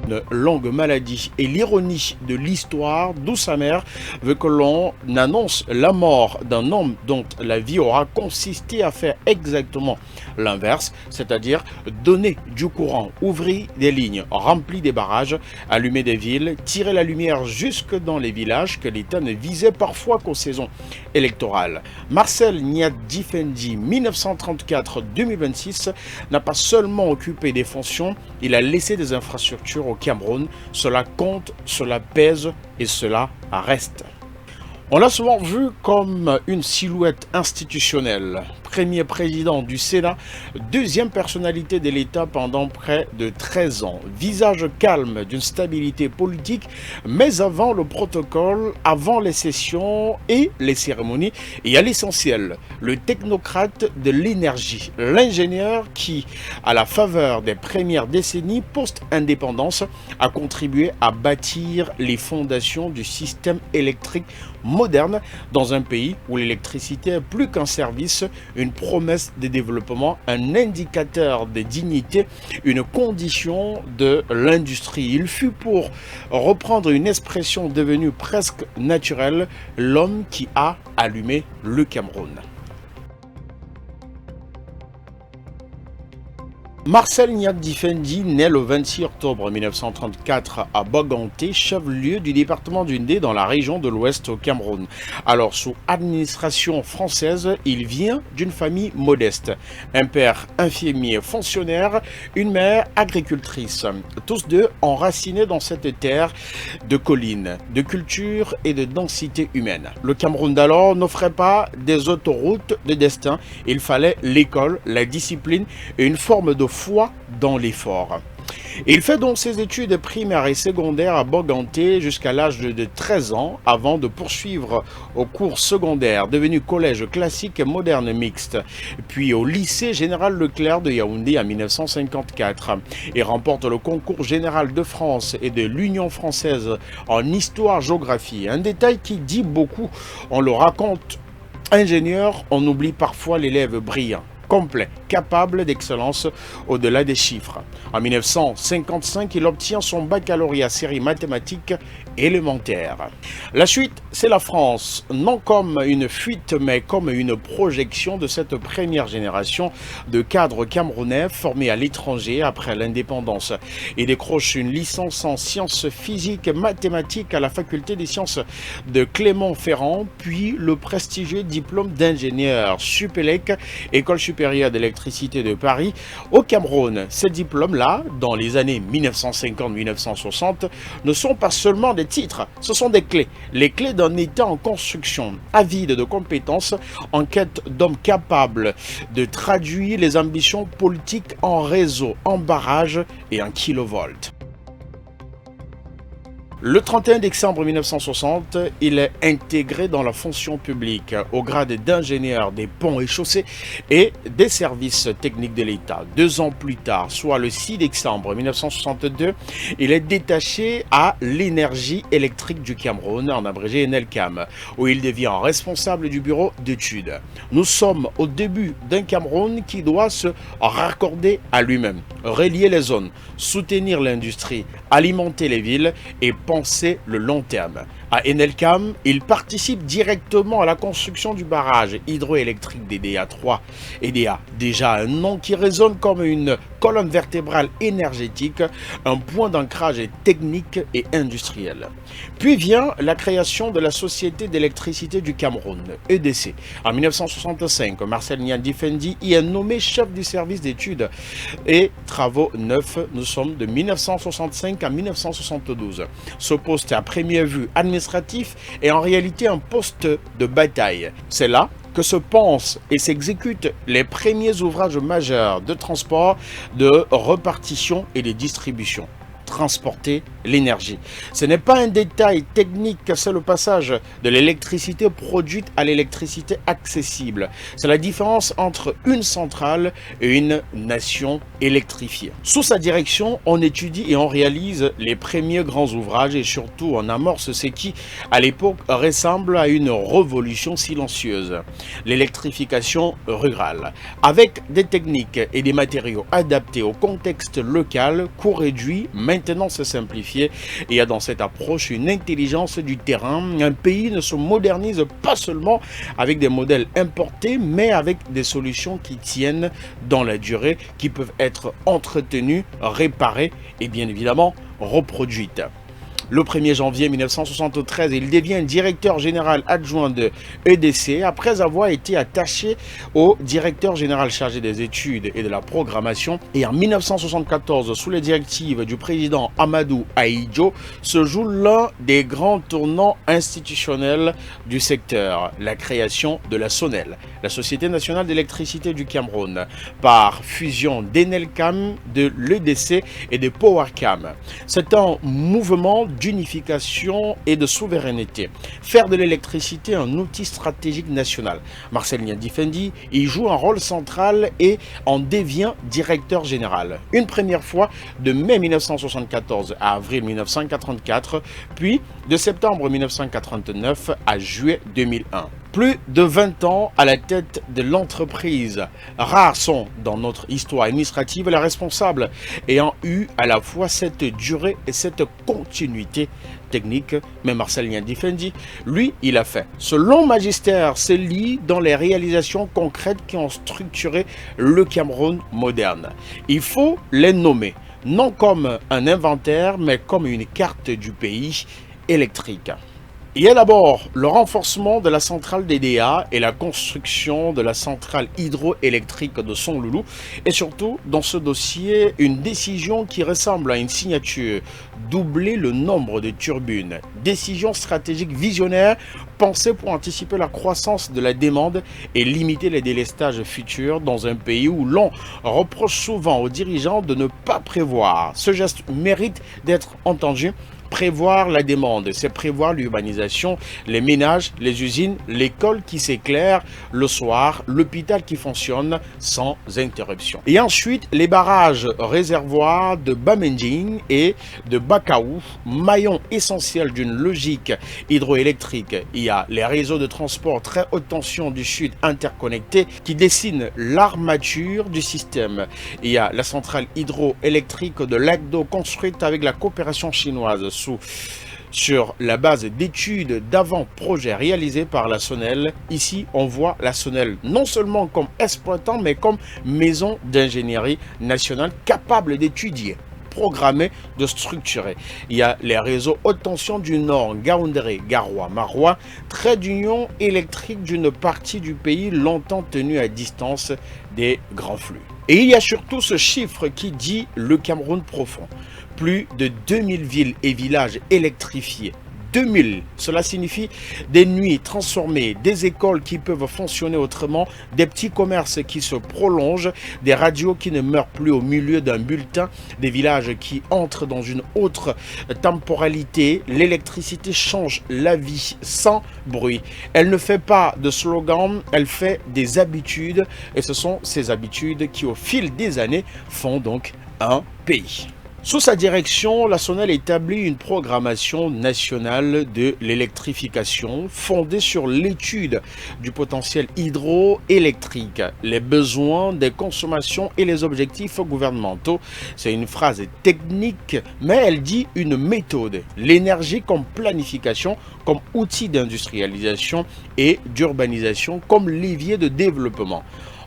une longue maladie et l'ironie de l'histoire, d'où sa mère veut que l'on annonce la mort d'un homme dont la vie aura consisté à faire exactement l'inverse, c'est-à-dire donner du courant, ouvrir des lignes, remplir des barrages, allumer des villes, tirer la lumière jusque dans les villages que l'État ne visait parfois qu'aux saisons électorales. Marcel Niad-Difendi, 1934-2026, n'a pas seulement occupé des fonctions, il a laissé des infrastructures au Cameroun. Cela compte, cela pèse et cela reste. On l'a souvent vu comme une silhouette institutionnelle. Premier président du Sénat, deuxième personnalité de l'État pendant près de 13 ans. Visage calme d'une stabilité politique, mais avant le protocole, avant les sessions et les cérémonies, il y a l'essentiel, le technocrate de l'énergie, l'ingénieur qui, à la faveur des premières décennies post-indépendance, a contribué à bâtir les fondations du système électrique moderne dans un pays où l'électricité est plus qu'un service, une promesse de développement, un indicateur de dignité, une condition de l'industrie. Il fut, pour reprendre une expression devenue presque naturelle, l'homme qui a allumé le Cameroun. Marcel Niad-Difendi naît le 26 octobre 1934 à Boganté, chef-lieu du département du Ndé dans la région de l'Ouest au Cameroun. Alors, sous administration française, il vient d'une famille modeste. Un père infirmier fonctionnaire, une mère agricultrice. Tous deux enracinés dans cette terre de collines, de culture et de densité humaine. Le Cameroun d'alors n'offrait pas des autoroutes de destin. Il fallait l'école, la discipline et une forme de foi dans l'effort. Il fait donc ses études primaires et secondaires à Boganté jusqu'à l'âge de 13 ans avant de poursuivre au cours secondaire devenu collège classique et moderne mixte, puis au lycée général Leclerc de Yaoundé en 1954. Il remporte le concours général de France et de l'Union française en histoire-géographie. Un détail qui dit beaucoup, on le raconte ingénieur, on oublie parfois l'élève brillant, complet, capable d'excellence au-delà des chiffres. En 1955, il obtient son baccalauréat série mathématiques élémentaire. La suite, c'est la France, non comme une fuite, mais comme une projection de cette première génération de cadres camerounais formés à l'étranger après l'indépendance. Il décroche une licence en sciences physiques et mathématiques à la faculté des sciences de Clermont-Ferrand, puis le prestigieux diplôme d'ingénieur Supélec, École supérieure d'électricité de Paris, au Cameroun. Ces diplômes-là, dans les années 1950-1960, ne sont pas seulement des titres, ce sont des clés. Les clés d'un État en construction, avide de compétences, en quête d'hommes capables de traduire les ambitions politiques en réseau, en barrage et en kilovolts. Le 31 décembre 1960, il est intégré dans la fonction publique au grade d'ingénieur des ponts et chaussées et des services techniques de l'État. 2 ans plus tard, soit le 6 décembre 1962, il est détaché à l'énergie électrique du Cameroun, en abrégé NELCAM, où il devient responsable du bureau d'études. Nous sommes au début d'un Cameroun qui doit se raccorder à lui-même, relier les zones, soutenir l'industrie, alimenter les villes et penser le long terme. À Enelcam, il participe directement à la construction du barrage hydroélectrique d'EDA 3. EDA, déjà un nom qui résonne comme une colonne vertébrale énergétique, un point d'ancrage technique et industriel. Puis vient la création de la Société d'électricité du Cameroun, EDC. En 1965, Marcel Niad-Difendi y est nommé chef du service d'études et travaux neufs. Nous sommes de 1965 à 1972. Ce poste à première vue administratif est en réalité un poste de bataille. C'est là que se pensent et s'exécutent les premiers ouvrages majeurs de transport, de repartition et de distribution. Transporter l'énergie. Ce n'est pas un détail technique, c'est le passage de l'électricité produite à l'électricité accessible. C'est la différence entre une centrale et une nation électrifiée. Sous sa direction, on étudie et on réalise les premiers grands ouvrages et surtout on amorce ce qui, à l'époque, ressemble à une révolution silencieuse. L'électrification rurale. Avec des techniques et des matériaux adaptés au contexte local, coût réduit, maintien maintenance simplifiée. Il y a dans cette approche une intelligence du terrain. Un pays ne se modernise pas seulement avec des modèles importés, mais avec des solutions qui tiennent dans la durée, qui peuvent être entretenues, réparées et bien évidemment reproduites. Le 1er janvier 1973, il devient directeur général adjoint de EDC après avoir été attaché au directeur général chargé des études et de la programmation. Et en 1974, sous les directives du président Amadou Ahidjo, se joue l'un des grands tournants institutionnels du secteur, la création de la SONEL, la Société nationale d'électricité du Cameroun, par fusion d'Enelcam, de l'EDC et de Powercam. C'est un mouvement d'unification et de souveraineté. Faire de l'électricité un outil stratégique national. Marcel Niadi Fendi y joue un rôle central et en devient directeur général. Une première fois de mai 1974 à avril 1984, puis de septembre 1989 à juillet 2001. Plus de 20 ans à la tête de l'entreprise. Rares sont dans notre histoire administrative les responsables ayant eu à la fois cette durée et cette continuité technique, mais Marcel Niadi Fendi, lui, il a fait. Ce long magistère se lie dans les réalisations concrètes qui ont structuré le Cameroun moderne. Il faut les nommer, non comme un inventaire, mais comme une carte du pays électrique. Il y a d'abord le renforcement de la centrale DDA et la construction de la centrale hydroélectrique de Sonloulou. Et surtout, dans ce dossier, une décision qui ressemble à une signature. Doubler le nombre de turbines. Décision stratégique visionnaire pensée pour anticiper la croissance de la demande et limiter les délestages futurs dans un pays où l'on reproche souvent aux dirigeants de ne pas prévoir. Ce geste mérite d'être entendu. Prévoir la demande, c'est prévoir l'urbanisation, les ménages, les usines, l'école qui s'éclaire le soir, l'hôpital qui fonctionne sans interruption. Et ensuite, les barrages réservoirs de Bamendjing et de Bakaou, maillons essentiels d'une logique hydroélectrique. Il y a les réseaux de transport très haute tension du Sud interconnectés qui dessinent l'armature du système. Il y a la centrale hydroélectrique de Lac d'Eau construite avec la coopération chinoise sur la base d'études d'avant-projet réalisées par la SONEL. Ici, on voit la SONEL non seulement comme exploitant, mais comme maison d'ingénierie nationale capable d'étudier, programmer, de structurer. Il y a les réseaux haute tension du Nord, Gaoundéré, Garoua, Maroua, trait d'union électrique d'une partie du pays longtemps tenue à distance des grands flux. Et il y a surtout ce chiffre qui dit le Cameroun profond. Plus de 2000 villes et villages électrifiés. 2000, cela signifie des nuits transformées, des écoles qui peuvent fonctionner autrement, des petits commerces qui se prolongent, des radios qui ne meurent plus au milieu d'un bulletin, des villages qui entrent dans une autre temporalité. L'électricité change la vie sans bruit. Elle ne fait pas de slogan, elle fait des habitudes et ce sont ces habitudes qui au fil des années font donc un pays. Sous sa direction, la SONEL établit une programmation nationale de l'électrification fondée sur l'étude du potentiel hydroélectrique, les besoins des consommations et les objectifs gouvernementaux. C'est une phrase technique, mais elle dit une méthode. L'énergie comme planification, comme outil d'industrialisation et d'urbanisation, comme levier de développement.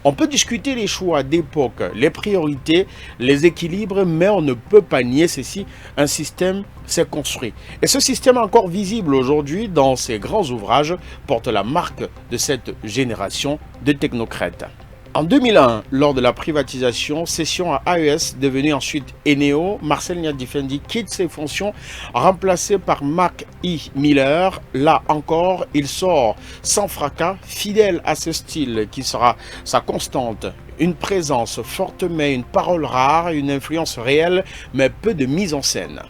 On peut discuter les choix d'époque, les priorités, les équilibres, mais on ne peut pas nier ceci. Un système s'est construit. Et ce système encore visible aujourd'hui dans ces grands ouvrages porte la marque de cette génération de technocrates. En 2001, lors de la privatisation, cession à AES, devenu ensuite Eneo, Marcel Niadi Fendi quitte ses fonctions, remplacé par Mark E. Miller. Là encore, il sort sans fracas, fidèle à ce style qui sera sa constante. Une présence forte mais une parole rare, une influence réelle mais peu de mise en scène.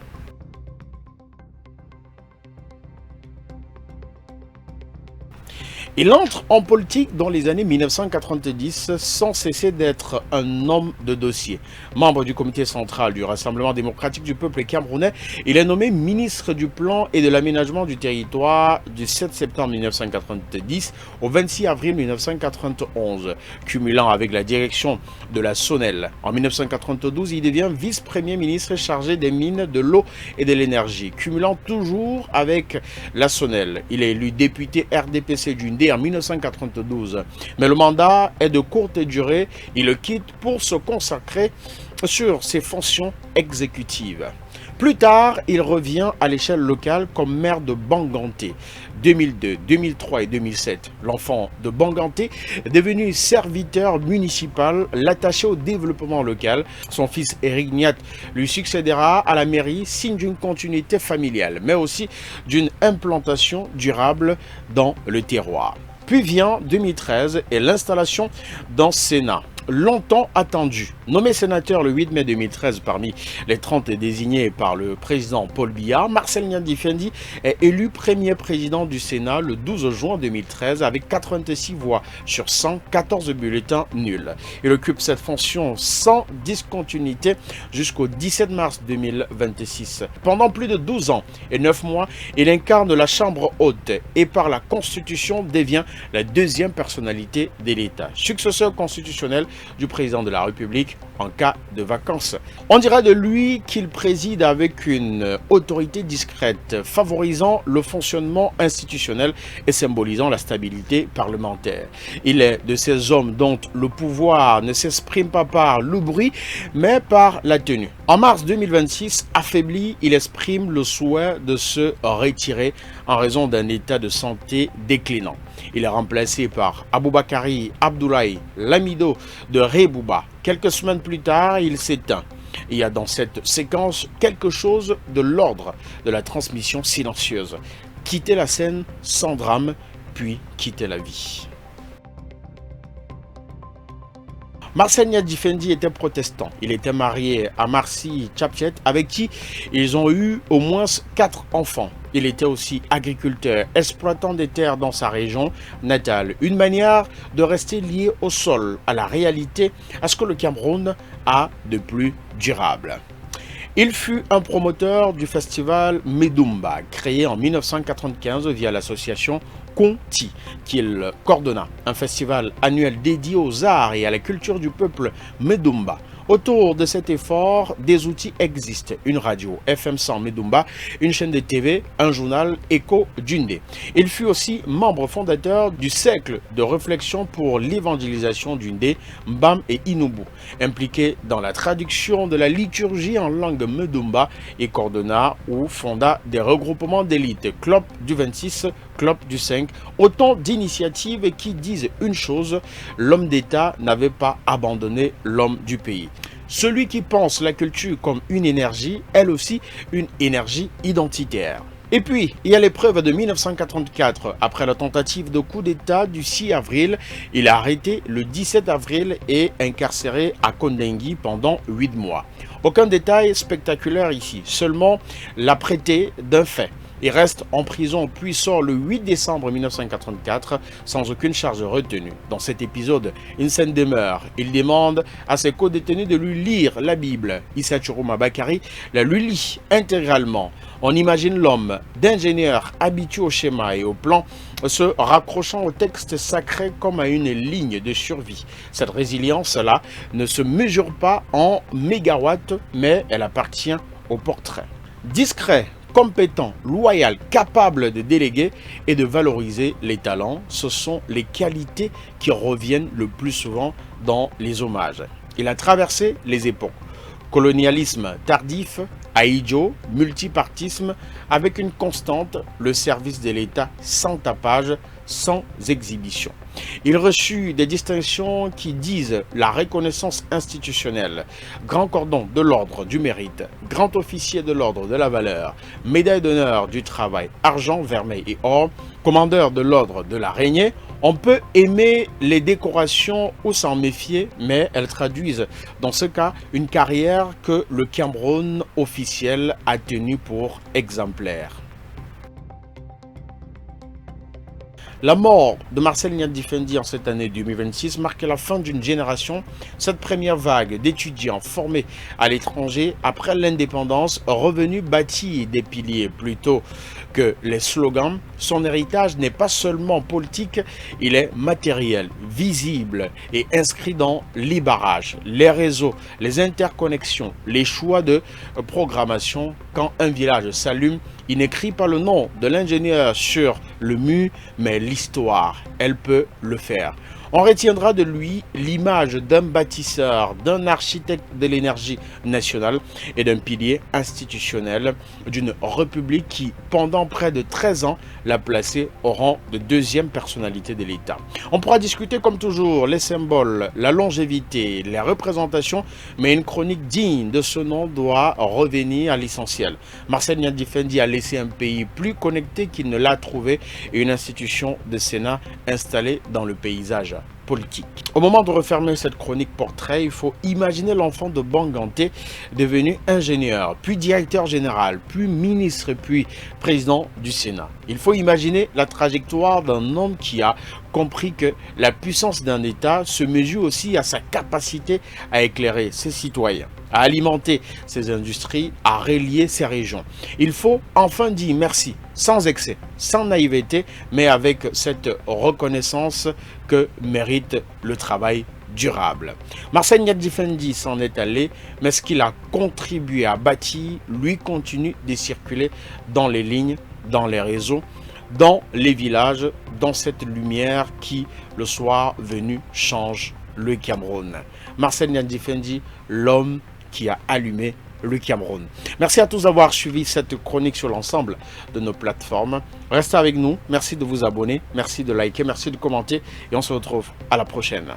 Il entre en politique dans les années 1990 sans cesser d'être un homme de dossier. Membre du comité central du Rassemblement démocratique du peuple camerounais, il est nommé ministre du Plan et de l'Aménagement du territoire du 7 septembre 1990 au 26 avril 1991, cumulant avec la direction de la SONEL. En 1992, il devient vice-premier ministre chargé des mines, de l'eau et de l'énergie, cumulant toujours avec la SONEL. Il est élu député RDPC du Ndé en 1992. Mais le mandat est de courte durée. Il le quitte pour se consacrer sur ses fonctions exécutives. Plus tard, il revient à l'échelle locale comme maire de Banganté. 2002, 2003 et 2007, l'enfant de Banganté est devenu serviteur municipal, l'attaché au développement local. Son fils Éric Niat lui succédera à la mairie, signe d'une continuité familiale, mais aussi d'une implantation durable dans le terroir. Puis vient 2013 et l'installation d'un Sénat longtemps attendu. Nommé sénateur le 8 mai 2013 parmi les 30 désignés par le président Paul Biya, Marcel Niadi Fendi est élu premier président du Sénat le 12 juin 2013 avec 86 voix sur 114 bulletins nuls. Il occupe cette fonction sans discontinuité jusqu'au 17 mars 2026. Pendant plus de 12 ans et 9 mois, il incarne la Chambre haute et par la Constitution devient la deuxième personnalité de l'État, successeur constitutionnel du président de la République en cas de vacances. On dira de lui qu'il préside avec une autorité discrète, favorisant le fonctionnement institutionnel et symbolisant la stabilité parlementaire. Il est de ces hommes dont le pouvoir ne s'exprime pas par le bruit, mais par la tenue. En mars 2026, affaibli, il exprime le souhait de se retirer en raison d'un état de santé déclinant. Il est remplacé par Aboubakari Abdoulaye Lamido de Rebouba. Quelques semaines plus tard, il s'éteint. Il y a dans cette séquence quelque chose de l'ordre de la transmission silencieuse. Quitter la scène sans drame, puis quitter la vie. Marcel Niadi Fendi était protestant. Il était marié à Marcy Tchapchet avec qui ils ont eu au moins 4 enfants. Il était aussi agriculteur, exploitant des terres dans sa région natale. Une manière de rester lié au sol, à la réalité, à ce que le Cameroun a de plus durable. Il fut un promoteur du festival Medumba, créé en 1995 via l'association Conti, qu'il coordonna, un festival annuel dédié aux arts et à la culture du peuple Medumba. Autour de cet effort, des outils existent. Une radio FM 100 Medumba, une chaîne de TV, un journal Echo Dundé. Il fut aussi membre fondateur du cercle de réflexion pour l'évangélisation Dundé, Mbam et Inubu. Impliqué dans la traduction de la liturgie en langue Medumba, il coordonna ou fonda des regroupements d'élite, Club du 26, Club du 5, autant d'initiatives qui disent une chose, l'homme d'État n'avait pas abandonné l'homme du pays. Celui qui pense la culture comme une énergie, elle aussi une énergie identitaire. Et puis, il y a l'épreuve de 1984. Après la tentative de coup d'État du 6 avril, il est arrêté le 17 avril et incarcéré à Kondengui pendant 8 mois. Aucun détail spectaculaire ici, seulement l'apprêté d'un fait. Il reste en prison puis sort le 8 décembre 1984 sans aucune charge retenue. Dans cet épisode, une scène demeure. Il demande à ses co-détenus de lui lire la Bible. Issa Chourouma Bakari la lui lit intégralement. On imagine l'homme d'ingénieur habitué au schéma et au plan se raccrochant au texte sacré comme à une ligne de survie. Cette résilience-là ne se mesure pas en mégawatts, mais elle appartient au portrait. Discret, compétent, loyal, capable de déléguer et de valoriser les talents, ce sont les qualités qui reviennent le plus souvent dans les hommages. Il a traversé les époques. Colonialisme tardif, aïdjo, multipartisme, avec une constante, le service de l'État sans tapage, sans exhibition. Il reçut des distinctions qui disent la reconnaissance institutionnelle, grand cordon de l'ordre du mérite, grand officier de l'ordre de la valeur, médaille d'honneur du travail, argent, vermeil et or, commandeur de l'ordre de l'araignée. On peut aimer les décorations ou s'en méfier, mais elles traduisent dans ce cas une carrière que le Cameroun officiel a tenue pour exemplaire. La mort de Marcel Niang-Difendi en cette année 2026 marque la fin d'une génération. Cette première vague d'étudiants formés à l'étranger après l'indépendance, revenus bâtis des piliers plutôt que les slogans. Son héritage n'est pas seulement politique, il est matériel, visible et inscrit dans les barrages, les réseaux, les interconnexions, les choix de programmation. Quand un village s'allume, il n'écrit pas le nom de l'ingénieur sur le mur, mais l'histoire, elle peut le faire. On retiendra de lui l'image d'un bâtisseur, d'un architecte de l'énergie nationale et d'un pilier institutionnel d'une république qui, pendant près de 13 ans, l'a placé au rang de deuxième personnalité de l'État. On pourra discuter comme toujours les symboles, la longévité, les représentations, mais une chronique digne de ce nom doit revenir à l'essentiel. Marcel Niang-Difendi a laissé un pays plus connecté qu'il ne l'a trouvé et une institution de Sénat installée dans le paysage politique. Au moment de refermer cette chronique portrait, il faut imaginer l'enfant de Banganté devenu ingénieur, puis directeur général, puis ministre, puis président du Sénat. Il faut imaginer la trajectoire d'un homme qui a compris que la puissance d'un État se mesure aussi à sa capacité à éclairer ses citoyens, à alimenter ses industries, à relier ses régions. Il faut enfin dire merci, sans excès, sans naïveté, mais avec cette reconnaissance que mérite le travail durable. Marcel Niang-Difendi s'en est allé, mais ce qu'il a contribué à bâtir, lui, continue de circuler dans les lignes, dans les réseaux, dans les villages, dans cette lumière qui, le soir venu, change le Cameroun. Marcel Niang-Difendi, l'homme qui a allumé le Cameroun. Merci à tous d'avoir suivi cette chronique sur l'ensemble de nos plateformes. Restez avec nous, merci de vous abonner, merci de liker, merci de commenter et on se retrouve à la prochaine.